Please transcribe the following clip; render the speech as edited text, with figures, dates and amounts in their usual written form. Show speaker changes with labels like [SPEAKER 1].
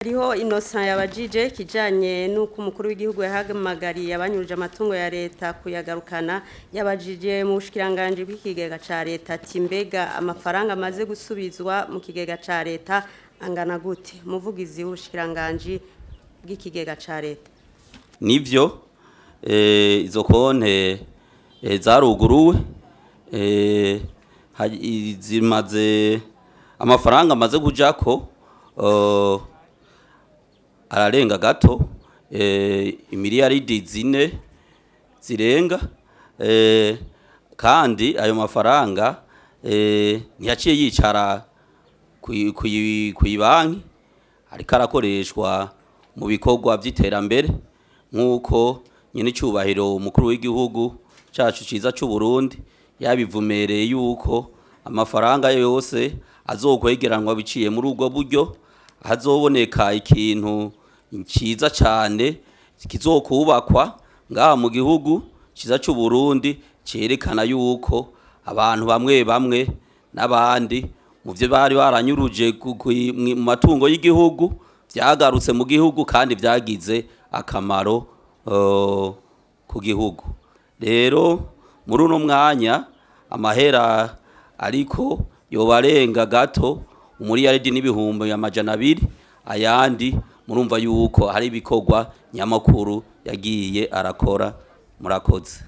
[SPEAKER 1] Hariho Innocent yabajije kijanye nuko umukuru w'igihugu yahamagariye abanyuruje amatungo ya leta kuyagarukana, yabajije mu bushikiranganje bw'ikigega ca leta ati mbega amafaranga amaze gusubizwa mu kigega ca leta angana gute? Umuvugizi w'ubushikiranganje bw'ikigega ca leta.
[SPEAKER 2] Nivyo izo konte zaruguruwe zimaze amafaranga amaze kujako ararenga gato imiliyaridi 4 zirenga kandi ayo mafaranga ntiyaciye yicara kuyibanki ariko arakoreshwa mu bikorwa by'iterambere nk'uko nyine cyubahiro umukuru w'igihugu cyacu ciza cy'u Burundi yabivumereye yuko amafaranga yose azokwegeranwa biciye muri ubwo buryo hazoboneka ikintu ciza cyane kizokubakwa ngaha mu gihugu ciza cy'u Burundi cerekana yuko abantu bamwe bamwe n'abandi mu byo bari baranyuruje mu matungo y'igihugu byagarutse mu gihugu kandi byagize akamaro ku gihugu. Rero muri uno mwanya amahera ariko yobarenga gato umuriyaridi n'ibihumbi amajana 200 ayandi murumva yuko hari ibikorwa nyamakuru yagiye arakora. Murakoze.